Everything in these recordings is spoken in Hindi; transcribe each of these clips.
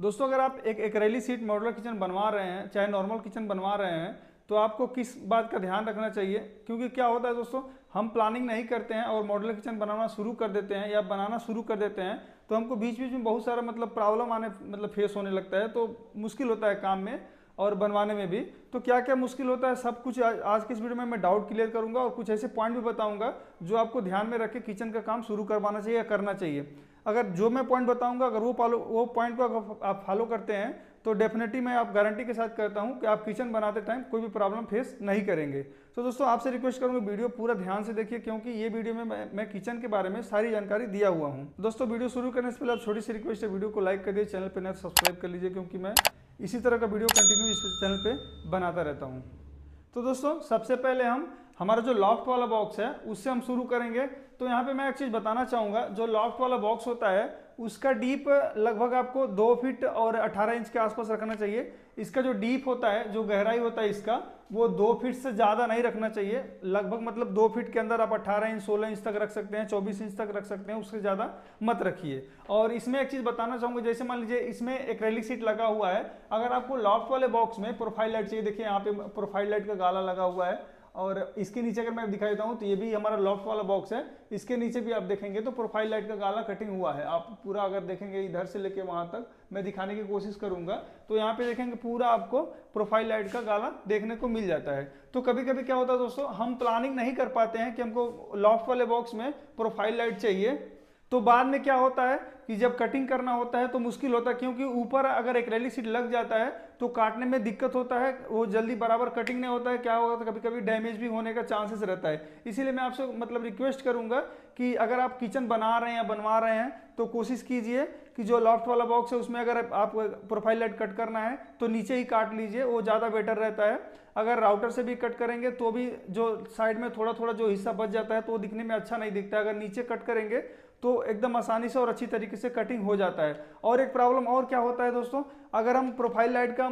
दोस्तों अगर आप एक एक्रेलिक शीट मॉड्यूलर किचन बनवा रहे हैं, चाहे नॉर्मल किचन बनवा रहे हैं, तो आपको किस बात का ध्यान रखना चाहिए। क्योंकि क्या होता है दोस्तों, हम प्लानिंग नहीं करते हैं और मॉड्यूलर किचन बनाना शुरू कर देते हैं या बनाना शुरू कर देते हैं, तो हमको बीच बीच में बहुत सारा प्रॉब्लम आने फेस होने लगता है, तो मुश्किल होता है काम में और बनवाने में भी। तो क्या क्या मुश्किल होता है सब कुछ आज के इस वीडियो में मैं डाउट क्लियर करूंगा और कुछ ऐसे पॉइंट भी बताऊंगा जो आपको ध्यान में रख के किचन का काम शुरू करवाना चाहिए या करना चाहिए। अगर जो मैं पॉइंट बताऊंगा अगर वो पॉइंट को अगर आप फॉलो करते हैं तो डेफिनेटली मैं आप गारंटी के साथ कहता हूं कि आप किचन बनाते टाइम कोई भी प्रॉब्लम फेस नहीं करेंगे। तो दोस्तों आपसे रिक्वेस्ट करूंगा वीडियो पूरा ध्यान से देखिए, क्योंकि ये वीडियो में मैं किचन के बारे में सारी जानकारी दिया हुआ हूं। दोस्तों वीडियो शुरू करने से पहले आप छोटी सी रिक्वेस्ट है, वीडियो को लाइक कर दिए, चैनल पर नए सब्सक्राइब कर लीजिए, क्योंकि मैं इसी तरह का वीडियो कंटिन्यू इस चैनल पे बनाता रहता हूँ। तो दोस्तों सबसे पहले हम हमारा जो लॉफ्ट वाला बॉक्स है उससे हम शुरू करेंगे। तो यहाँ पे मैं एक चीज़ बताना चाहूँगा, जो लॉफ्ट वाला बॉक्स होता है उसका डीप लगभग आपको 2 फीट और 18 इंच के आसपास रखना चाहिए। इसका जो डीप होता है, जो गहराई होता है इसका, वो 2 फीट से ज़्यादा नहीं रखना चाहिए। लगभग 2 फीट के अंदर आप 18 इंच 16 इंच तक रख सकते हैं, 24 इंच तक रख सकते हैं, उससे ज़्यादा मत रखिए। और इसमें एक चीज़ बताना चाहूँगा, जैसे मान लीजिए इसमें एक्रेलिक शीट लगा हुआ है, अगर आपको लॉफ्ट वाले बॉक्स में प्रोफाइल लाइट चाहिए, देखिए यहाँ पे प्रोफाइल लाइट का गाला लगा हुआ है, और इसके नीचे अगर मैं दिखा देता हूँ तो ये भी हमारा लॉफ्ट वाला बॉक्स है, इसके नीचे भी आप देखेंगे तो प्रोफाइल लाइट का गाला कटिंग हुआ है। आप पूरा अगर देखेंगे इधर से लेके वहां तक मैं दिखाने की कोशिश करूंगा, तो यहाँ पे देखेंगे पूरा आपको प्रोफाइल लाइट का गाला देखने को मिल जाता है। तो कभी कभी क्या होता है दोस्तों, हम प्लानिंग नहीं कर पाते हैं कि हमको लॉफ्ट वाले बॉक्स में प्रोफाइल लाइट चाहिए, तो बाद में क्या होता है कि जब कटिंग करना होता है तो मुश्किल होता है, क्योंकि ऊपर अगर एक्रेलिक शीट लग जाता है तो काटने में दिक्कत होता है, वो जल्दी बराबर कटिंग नहीं होता है। क्या होगा तो कभी कभी डैमेज भी होने का चांसेस रहता है। इसीलिए मैं आपसे रिक्वेस्ट करूंगा कि अगर आप किचन बना रहे हैं या बनवा रहे हैं तो कोशिश कीजिए कि जो लॉफ्ट वाला बॉक्स है उसमें अगर आप प्रोफाइल लाइट कट करना है तो नीचे ही काट लीजिए, वो ज़्यादा बेटर रहता है। अगर राउटर से भी कट करेंगे तो भी जो साइड में थोड़ा थोड़ा जो हिस्सा बच जाता है तो वो दिखने में अच्छा नहीं दिखता है। अगर नीचे कट करेंगे तो एकदम आसानी से और अच्छी तरीके से कटिंग हो जाता है। और एक प्रॉब्लम और क्या होता है दोस्तों, अगर हम प्रोफाइल लाइट का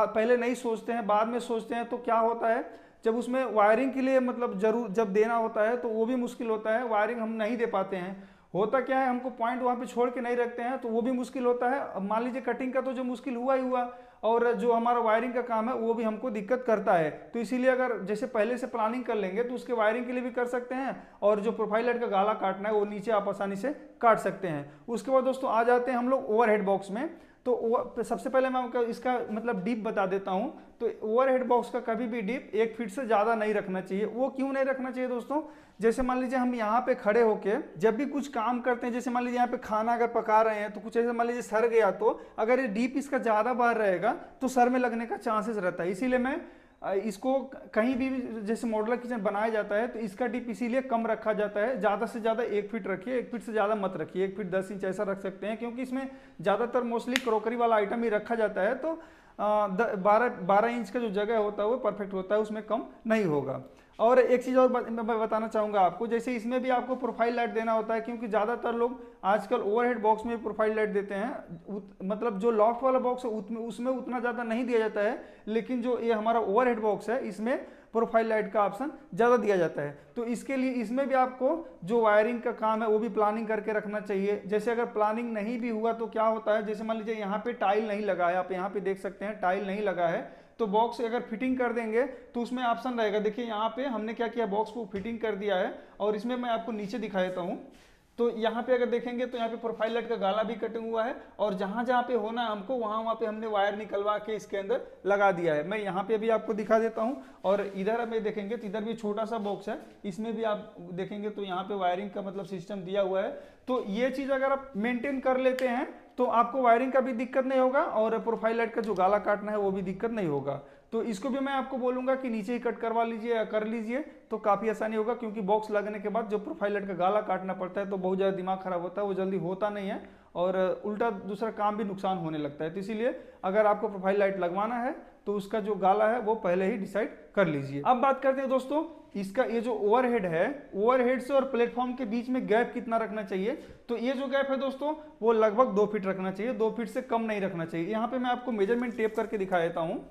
पहले नहीं सोचते हैं, बाद में सोचते हैं, तो क्या होता है जब उसमें वायरिंग के लिए जरूर जब देना होता है तो वो भी मुश्किल होता है, वायरिंग हम नहीं दे पाते हैं। होता क्या है, हमको पॉइंट वहाँ पे छोड़ के नहीं रखते हैं तो वो भी मुश्किल होता है। अब मान लीजिए कटिंग का तो जो मुश्किल हुआ ही हुआ, और जो हमारा वायरिंग का काम है वो भी हमको दिक्कत करता है। तो इसीलिए अगर जैसे पहले से प्लानिंग कर लेंगे तो उसके वायरिंग के लिए भी कर सकते हैं, और जो प्रोफाइल लाइट का गाला काटना है वो नीचे आप आसानी से काट सकते हैं। उसके बाद दोस्तों आ जाते हैं हम लोग ओवरहेड बॉक्स में। तो सबसे पहले मैं आपको इसका डीप बता देता हूं। तो ओवरहेड बॉक्स का कभी भी डीप 1 फीट से ज़्यादा नहीं रखना चाहिए। वो क्यों नहीं रखना चाहिए दोस्तों, जैसे मान लीजिए हम यहाँ पे खड़े होके जब भी कुछ काम करते हैं, जैसे मान लीजिए यहाँ पे खाना अगर पका रहे हैं तो कुछ ऐसे मान लीजिए सर गया, तो अगर ये डीप इसका ज़्यादा बाहर रहेगा तो सर में लगने का चांसेस रहता है। इसीलिए मैं इसको कहीं भी जैसे मॉड्यूलर किचन बनाया जाता है तो इसका डीप इसीलिए कम रखा जाता है। ज़्यादा से ज़्यादा 1 फीट रखिए, 1 फीट से ज़्यादा मत रखिए, 1 फीट 10 इंच ऐसा रख सकते हैं, क्योंकि इसमें ज़्यादातर मोस्टली क्रॉकरी वाला आइटम ही रखा जाता है। तो 12 इंच का जो जगह होता है वो परफेक्ट होता है, उसमें कम नहीं होगा। और एक चीज़ और मैं बताना चाहूँगा आपको, जैसे इसमें भी आपको प्रोफाइल लाइट देना होता है, क्योंकि ज़्यादातर लोग आजकल ओवरहेड बॉक्स में प्रोफाइल लाइट देते हैं। जो लॉफ्ट वाला बॉक्स है उसमें उतना ज़्यादा नहीं दिया जाता है, लेकिन जो ये हमारा ओवरहेड बॉक्स है इसमें प्रोफाइल लाइट का ऑप्शन ज़्यादा दिया जाता है। तो इसके लिए इसमें भी आपको जो वायरिंग का काम है वो भी प्लानिंग करके रखना चाहिए। जैसे अगर प्लानिंग नहीं भी हुआ तो क्या होता है, जैसे मान लीजिए यहाँ पे टाइल नहीं लगा है, आप यहाँ पे देख सकते हैं टाइल नहीं लगा है, तो बॉक्स अगर फिटिंग कर देंगे तो उसमें ऑप्शन रहेगा। देखिए यहाँ पे हमने क्या किया, बॉक्स को फिटिंग कर दिया है, और इसमें मैं आपको नीचे दिखा देता हूँ। तो यहाँ पे अगर देखेंगे तो यहाँ पे प्रोफाइल लाइट का गाला भी कटिंग हुआ है, और जहाँ जहाँ पे होना है हमको वहाँ पे हमने वायर निकलवा के इसके अंदर लगा दिया है। मैं यहाँ पे भी आपको दिखा देता हूँ, और इधर में देखेंगे तो इधर भी छोटा सा बॉक्स है, इसमें भी आप देखेंगे तो यहाँ पे वायरिंग का सिस्टम दिया हुआ है। तो ये चीज़ अगर आप मेंटेन कर लेते हैं तो आपको वायरिंग का भी दिक्कत नहीं होगा, और प्रोफाइल लाइट का जो गाला काटना है वो भी दिक्कत नहीं होगा। तो इसको भी मैं आपको बोलूंगा कि नीचे ही कट करवा लीजिए या कर लीजिए तो काफ़ी आसानी होगा, क्योंकि बॉक्स लगने के बाद जो प्रोफाइल लाइट का गाला काटना पड़ता है तो बहुत ज़्यादा दिमाग खराब होता है, वो जल्दी होता नहीं है, और उल्टा दूसरा काम भी नुकसान होने लगता है। तो इसीलिए अगर आपको प्रोफाइल लाइट लगवाना है तो उसका जो गाला है वो पहले ही डिसाइड कर लीजिए। अब बात करते हैं दोस्तों इसका, ये जो ओवरहेड है, ओवरहेड से और प्लेटफॉर्म के बीच में गैप कितना रखना चाहिए। तो ये जो गैप है दोस्तों वो लगभग 2 फीट रखना चाहिए, 2 फीट से कम नहीं रखना चाहिए। यहाँ पे मैं आपको मेजरमेंट टेप करके दिखा देता हूँ।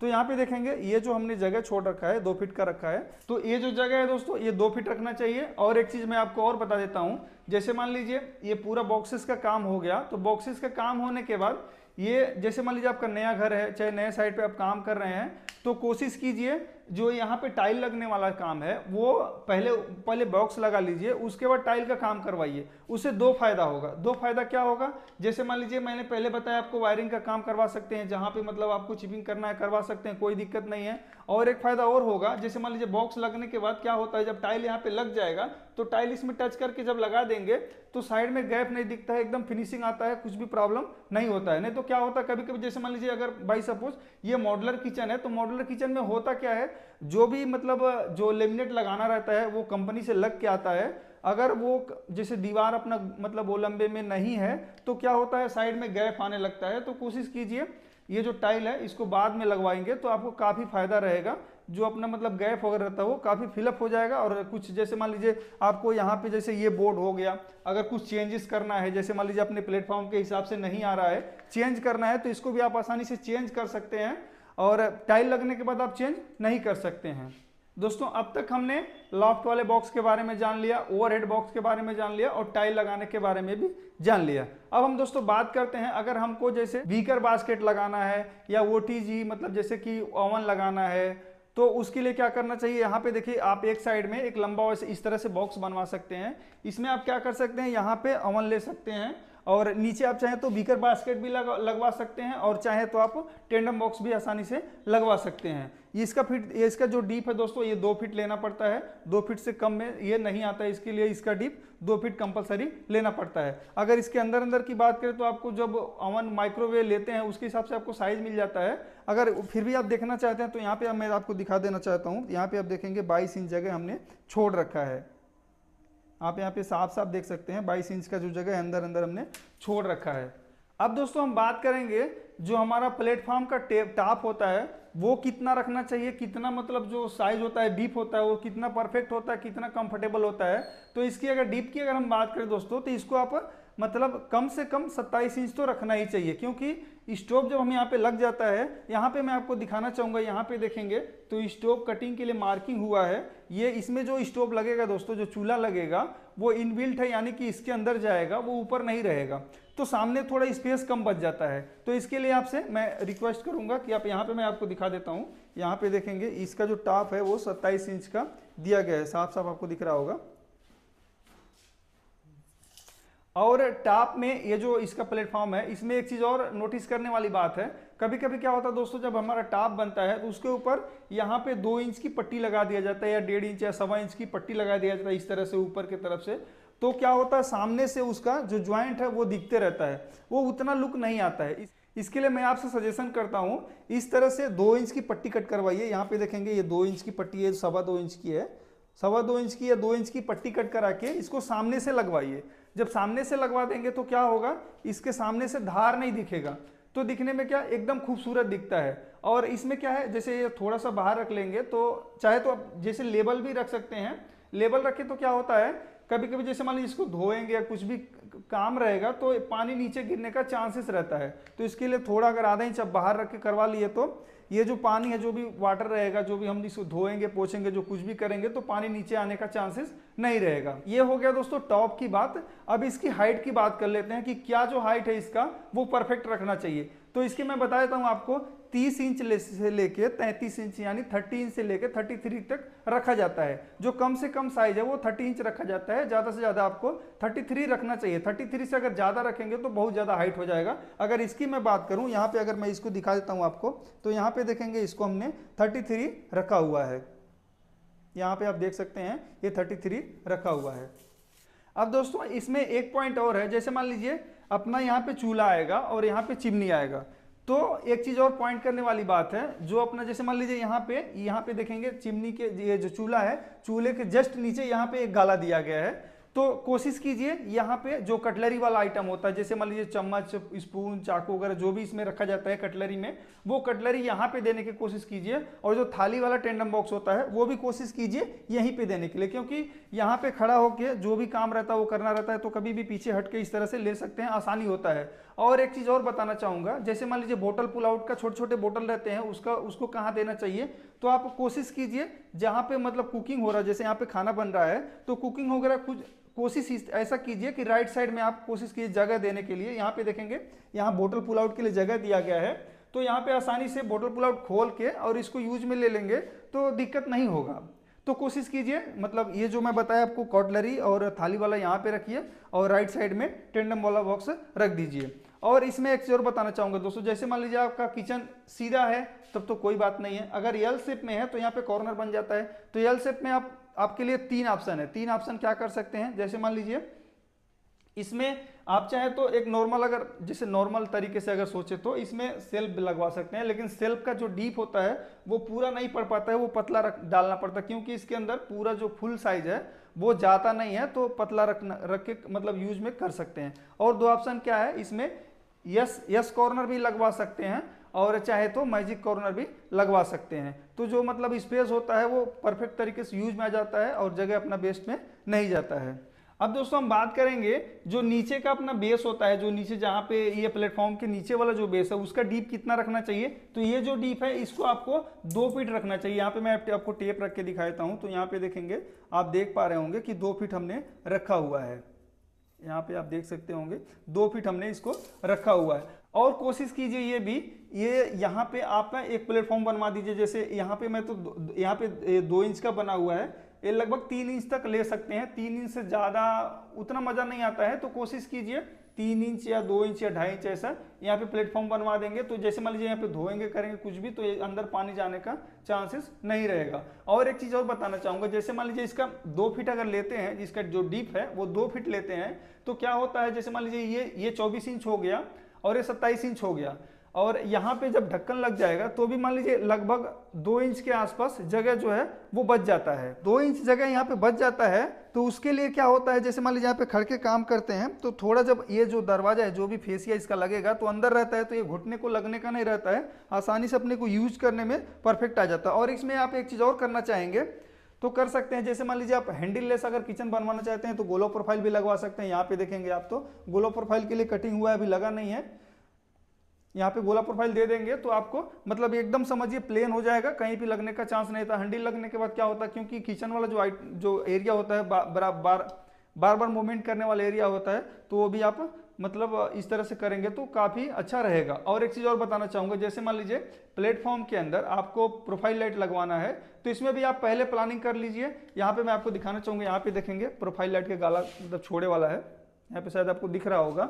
तो यहाँ पे देखेंगे ये जो हमने जगह छोड़ रखा है 2 फीट का रखा है, तो ये जो जगह है दोस्तों ये 2 फीट रखना चाहिए। और एक चीज मैं आपको और बता देता हूँ, जैसे मान लीजिए ये पूरा बॉक्सेस का काम हो गया, तो बॉक्सेस का काम होने के बाद ये जैसे मान लीजिए आपका नया घर है, चाहे नए साइड पे आप काम कर रहे हैं, तो कोशिश कीजिए जो यहाँ पे टाइल लगने वाला काम है वो पहले बॉक्स लगा लीजिए, उसके बाद टाइल का काम करवाइए। उससे दो फायदा होगा। दो फायदा क्या होगा, जैसे मान लीजिए मैंने पहले बताया आपको वायरिंग का काम करवा सकते हैं, जहाँ पे मतलब आपको चिपिंग करना है करवा सकते हैं, कोई दिक्कत नहीं है। और एक फायदा और होगा, जैसे मान लीजिए बॉक्स लगने के बाद क्या होता है, जब टाइल यहाँ पे लग जाएगा तो टाइल इसमें टच करके जब लगा देंगे तो साइड में गैप नहीं दिखता है, एकदम फिनिशिंग आता है, कुछ भी प्रॉब्लम नहीं होता है। नहीं तो क्या होता है कभी कभी, जैसे मान लीजिए अगर बाई सपोज ये मॉड्यूलर किचन है, तो मॉड्यूलर किचन में होता क्या है, जो भी मतलब जो लेमिनेट लगाना रहता है वो कंपनी से लग के आता है। अगर वो जैसे दीवार अपना मतलब वो लंबे में नहीं है तो क्या होता है साइड में गैप आने लगता है। तो कोशिश कीजिए ये जो टाइल है इसको बाद में लगवाएंगे तो आपको काफ़ी फायदा रहेगा, जो अपना मतलब गैप वगैरह रहता है वो काफ़ी फिलअप हो जाएगा। और कुछ जैसे मान लीजिए आपको यहाँ पे जैसे ये बोर्ड हो गया, अगर कुछ चेंजेस करना है, जैसे मान लीजिए अपने प्लेटफॉर्म के हिसाब से नहीं आ रहा है, चेंज करना है, तो इसको भी आप आसानी से चेंज कर सकते हैं, और टाइल लगने के बाद आप चेंज नहीं कर सकते हैं। दोस्तों अब तक हमने लॉफ्ट वाले बॉक्स के बारे में जान लिया, ओवरहेड बॉक्स के बारे में जान लिया, और टाइल लगाने के बारे में भी जान लिया। अब हम दोस्तों बात करते हैं, अगर हमको जैसे वीकर बास्केट लगाना है या ओटीजी मतलब जैसे कि ओवन लगाना है, तो उसके लिए क्या करना चाहिए। यहाँ पे देखिए आप एक साइड में एक लंबा वैसे इस तरह से बॉक्स बनवा सकते हैं। इसमें आप क्या कर सकते हैं, यहाँ पे ओवन ले सकते हैं, और नीचे आप चाहें तो बीकर बास्केट भी लगवा सकते हैं, और चाहे तो आप टेंडम बॉक्स भी आसानी से लगवा सकते हैं। इसका जो डीप है दोस्तों ये 2 फीट लेना पड़ता है, 2 फीट से कम में ये नहीं आता है, इसके लिए इसका डीप 2 फीट कंपलसरी लेना पड़ता है। अगर इसके अंदर की बात करें तो आपको जब ओवन माइक्रोवेव लेते हैं उसके हिसाब से आपको साइज मिल जाता है। अगर फिर भी आप देखना चाहते हैं तो यहाँ पे मैं आपको दिखा देना चाहता हूँ, यहाँ पे आप देखेंगे 22 इंच जगह हमने छोड़ रखा है। आप यहाँ पे साफ साफ देख सकते हैं 22 इंच का जो जगह अंदर हमने छोड़ रखा है। अब दोस्तों हम बात करेंगे जो हमारा प्लेटफॉर्म का टॉप होता है वो कितना रखना चाहिए, कितना मतलब जो साइज होता है डीप होता है वो कितना परफेक्ट होता है, कितना कंफर्टेबल होता है। तो इसकी अगर डीप की अगर हम बात करें दोस्तों तो इसको आप मतलब कम से कम 27 इंच तो रखना ही चाहिए, क्योंकि स्टोव जब हम यहाँ पे लग जाता है, यहाँ पे मैं आपको दिखाना चाहूँगा, यहाँ पे देखेंगे तो स्टोव कटिंग के लिए मार्किंग हुआ है। ये इसमें जो स्टोव लगेगा दोस्तों, जो चूल्हा लगेगा वो इनबिल्ट है, यानी कि इसके अंदर जाएगा, वो ऊपर नहीं रहेगा, तो सामने थोड़ा स्पेस कम बच जाता है। तो इसके लिए आपसे मैं रिक्वेस्ट करूंगा कि आप यहाँ पे मैं आपको दिखा देता हूँ, यहाँ पे देखेंगे इसका जो टॉप है वो 27 इंच का दिया गया है, साफ साफ आपको दिख रहा होगा। और टॉप में ये जो इसका प्लेटफॉर्म है, इसमें एक चीज़ और नोटिस करने वाली बात है, कभी कभी क्या होता है दोस्तों, जब हमारा टॉप बनता है तो उसके ऊपर यहाँ पे 2 इंच की पट्टी लगा दिया जाता है, या 1.5 इंच या 1.25 इंच की पट्टी लगा दिया जाता है इस तरह से ऊपर की तरफ से। तो क्या होता है सामने से उसका जो ज्वाइंट है वो दिखते रहता है, वो उतना लुक नहीं आता है। इसके लिए मैं आपसे सजेशन करता हूँ, इस तरह से 2 इंच की पट्टी कट करवाइए। यहाँ पे देखेंगे ये 2 इंच की पट्टी है, 2.25 इंच की है, 2.25 इंच की या 2 इंच की पट्टी कट करा के इसको सामने से लगवाइए। जब सामने से लगवा देंगे तो क्या होगा, इसके सामने से धार नहीं दिखेगा, तो दिखने में क्या एकदम खूबसूरत दिखता है। और इसमें क्या है, जैसे ये थोड़ा सा बाहर रख लेंगे तो चाहे तो आप जैसे लेबल भी रख सकते हैं, लेबल रखें तो क्या होता है कभी कभी जैसे मान लीजिए इसको धोएंगे या कुछ भी काम रहेगा तो पानी नीचे गिरने का चांसेस रहता है। तो इसके लिए थोड़ा अगर आधा इंच बाहर रख के करवा लिए तो ये जो पानी है, जो भी वाटर रहेगा, जो भी हम इसको धोएंगे पोछेंगे जो कुछ भी करेंगे तो पानी नीचे आने का चांसेस नहीं रहेगा। ये हो गया दोस्तों टॉप की बात। अब इसकी हाइट की बात कर लेते हैं कि क्या जो हाइट है इसका वो परफेक्ट रखना चाहिए। तो इसके मैं बता देता हूँ आपको, 30 इंच से लेके 33 इंच यानी 30 इंच से लेके 33 तक रखा जाता है। जो कम से कम साइज है वो 30 इंच रखा जाता है, ज़्यादा से ज़्यादा आपको 33 रखना चाहिए। 33 से अगर ज़्यादा रखेंगे तो बहुत ज़्यादा हाइट हो जाएगा। अगर इसकी मैं बात करूँ, यहाँ पे अगर मैं इसको दिखा देता हूँ आपको, तो यहाँ पे देखेंगे इसको हमने 33 रखा हुआ है, यहाँ पे आप देख सकते हैं ये 33 रखा हुआ है। अब दोस्तों इसमें एक पॉइंट और है, जैसे मान लीजिए अपना यहाँ पे चूल्हा आएगा और यहाँ पे चिमनी आएगा, तो एक चीज और पॉइंट करने वाली बात है, जो अपना जैसे मान लीजिए यहाँ पे देखेंगे चिमनी के ये जो चूल्हा है, चूल्हे के जस्ट नीचे यहाँ पे एक गाला दिया गया है। तो कोशिश कीजिए यहाँ पे जो कटलरी वाला आइटम होता है, जैसे मान लीजिए चम्मच, स्पून, चाकू वगैरह जो भी इसमें रखा जाता है कटलरी में, वो कटलरी यहाँ पे देने की कोशिश कीजिए। और जो थाली वाला टेंडम बॉक्स होता है वो भी कोशिश कीजिए यहीं पे देने के लिए, क्योंकि यहाँ पे खड़ा होके जो भी काम रहता है वो करना रहता है, तो कभी भी पीछे हट के इस तरह से ले सकते हैं, आसानी होता है। और एक चीज़ और बताना चाहूँगा, जैसे मान लीजिए बोतल पुल आउट का छोटे छोटे बोतल रहते हैं, उसको कहाँ देना चाहिए, तो आप कोशिश कीजिए जहाँ पे मतलब कुकिंग हो रहा है, जैसे यहाँ पे खाना बन रहा है तो कुकिंग वगैरह कोशिश ऐसा कीजिए कि राइट साइड में आप कोशिश कीजिए जगह देने के लिए। यहाँ पे देखेंगे, यहाँ बोतल पुल आउट के लिए जगह दिया गया है, तो यहाँ पे आसानी से बोतल पुल आउट खोल के और इसको यूज में ले लेंगे तो दिक्कत नहीं होगा। तो कोशिश कीजिए, मतलब ये जो मैं बताया आपको कटलरी और थाली वाला यहाँ पे रखिए और राइट साइड में टेंडम वाला बॉक्स रख दीजिए। और इसमें एक चीज और बताना चाहूंगा दोस्तों, जैसे मान लीजिए आपका किचन सीधा है तब तो कोई बात नहीं है, अगर एल शेप में है तो यहाँ पे कॉर्नर बन जाता है। तो एल शेप में आपके लिए 3 ऑप्शन है। 3 ऑप्शन क्या कर सकते हैं, जैसे मान लीजिए इसमें आप चाहे तो एक नॉर्मल, अगर जैसे नॉर्मल तरीके से अगर सोचे तो इसमें सेल्फ लगवा सकते हैं, लेकिन सेल्फ का जो डीप होता है वो पूरा नहीं पड़ पाता है, वो पतला डालना पड़ता है, क्योंकि इसके अंदर पूरा जो फुल साइज है वो जाता नहीं है, तो पतला रख के मतलब यूज में कर सकते हैं। और 2 ऑप्शन क्या है इसमें, यस कॉर्नर भी लगवा सकते हैं और चाहे तो मैजिक कॉर्नर भी लगवा सकते हैं। तो जो मतलब स्पेस होता है वो परफेक्ट तरीके से यूज में आ जाता है और जगह अपना वेस्ट में नहीं जाता है। अब दोस्तों हम बात करेंगे जो नीचे का अपना बेस होता है, जो नीचे जहाँ पे ये प्लेटफॉर्म के नीचे वाला जो बेस है उसका डीप कितना रखना चाहिए। तो ये जो डीप है इसको आपको 2 फीट रखना चाहिए। यहाँ पे मैं आपको टेप रख के दिखाता हूँ, तो यहाँ पे देखेंगे, आप देख पा रहे होंगे कि 2 फीट हमने रखा हुआ है। यहाँ पे आप देख सकते होंगे 2 फीट हमने इसको रखा हुआ है। और कोशिश कीजिए ये यहाँ पे आप एक प्लेटफॉर्म बनवा दीजिए। जैसे यहाँ पे मैं तो यहाँ पे 2 इंच का बना हुआ है, ये लगभग 3 इंच तक ले सकते हैं। 3 इंच से ज़्यादा उतना मज़ा नहीं आता है, तो कोशिश कीजिए 3 इंच या 2 इंच या 2.5 इंच ऐसा यहाँ पे प्लेटफॉर्म बनवा देंगे। तो जैसे मान लीजिए यहाँ पे धोएंगे करेंगे कुछ भी, तो ये अंदर पानी जाने का चांसेस नहीं रहेगा। और एक चीज़ और बताना चाहूँगा, जैसे मान लीजिए इसका 2 फीट अगर लेते हैं, जिसका जो डीप है वो 2 फीट लेते हैं, तो क्या होता है, जैसे मान लीजिए ये 24 इंच हो गया और ये 27 इंच हो गया, और यहाँ पे जब ढक्कन लग जाएगा तो भी मान लीजिए लगभग 2 इंच के आसपास जगह जो है वो बच जाता है। 2 इंच जगह यहाँ पे बच जाता है, तो उसके लिए क्या होता है, जैसे मान लीजिए यहाँ पे खड़ के काम करते हैं तो थोड़ा जब ये जो दरवाजा है, जो भी फेसिया इसका लगेगा तो अंदर रहता है, तो ये घुटने को लगने का नहीं रहता है, आसानी से अपने को यूज करने में परफेक्ट आ जाता है। और इसमें आप एक चीज़ और करना चाहेंगे तो कर सकते हैं, जैसे मान लीजिए आप हैंडल लेस अगर किचन बनवाना चाहते हैं तो गोलो प्रोफाइल भी लगवा सकते हैं। यहाँ पे देखेंगे आप, तो गोलो प्रोफाइल के लिए कटिंग हुआ है, अभी लगा नहीं है। यहाँ पे गोला प्रोफाइल दे देंगे तो आपको मतलब एकदम समझिए प्लेन हो जाएगा, कहीं भी लगने का चांस नहीं था। हैंडल लगने के बाद क्या होता है, क्योंकि किचन वाला जो एरिया होता है बार बार मूवमेंट करने वाला एरिया होता है, तो वो भी आप मतलब इस तरह से करेंगे तो काफ़ी अच्छा रहेगा। और एक चीज़ और बताना चाहूँगा, जैसे मान लीजिए प्लेटफॉर्म के अंदर आपको प्रोफाइल लाइट लगवाना है, तो इसमें भी आप पहले प्लानिंग कर लीजिए। यहाँ पे मैं आपको दिखाना चाहूँगा, यहाँ पे देखेंगे प्रोफाइल लाइट का गाला मतलब छोड़े वाला है, यहाँ पे शायद आपको दिख रहा होगा।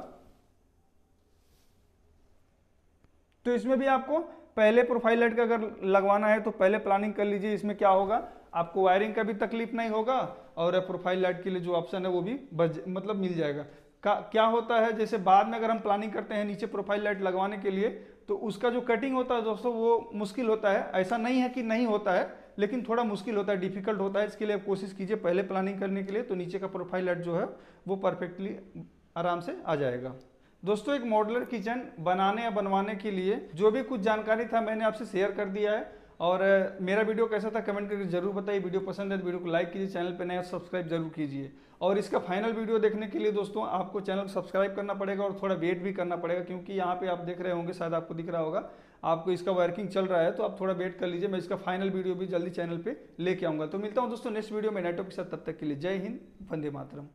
तो इसमें भी आपको पहले प्रोफाइल लाइट का अगर लगवाना है तो पहले प्लानिंग कर लीजिए। इसमें क्या होगा, आपको वायरिंग का भी तकलीफ नहीं होगा और प्रोफाइल लाइट के लिए जो ऑप्शन है वो भी मतलब मिल जाएगा। क्या होता है, जैसे बाद में अगर हम प्लानिंग करते हैं नीचे प्रोफाइल लाइट लगवाने के लिए, तो उसका जो कटिंग होता है दोस्तों वो मुश्किल होता है। ऐसा नहीं है कि नहीं होता है, लेकिन थोड़ा मुश्किल होता है, डिफिकल्ट होता है। इसके लिए आप कोशिश कीजिए पहले प्लानिंग करने के लिए, तो नीचे का प्रोफाइल लाइट जो है वो परफेक्टली आराम से आ जाएगा। दोस्तों, एक मॉड्यूलर किचन बनाने या बनवाने के लिए जो भी कुछ जानकारी था मैंने आपसे शेयर कर दिया है। और मेरा वीडियो कैसा था कमेंट करके जरूर बताइए। वीडियो पसंद है तो वीडियो को लाइक कीजिए, चैनल पर नया सब्सक्राइब जरूर कीजिए। और इसका फाइनल वीडियो देखने के लिए दोस्तों आपको चैनल को सब्सक्राइब करना पड़ेगा और थोड़ा वेट भी करना पड़ेगा, क्योंकि यहाँ पे आप देख रहे होंगे, शायद आपको दिख रहा होगा, आपको इसका वर्किंग चल रहा है, तो आप थोड़ा वेट कर लीजिए। मैं इसका फाइनल वीडियो भी जल्दी चैनल पर लेके आऊँगा। तो मिलता हूँ दोस्तों नेक्स्ट वीडियो में नेटवर्क के साथ, तब तक के लिए जय हिंद, वंदे मातरम।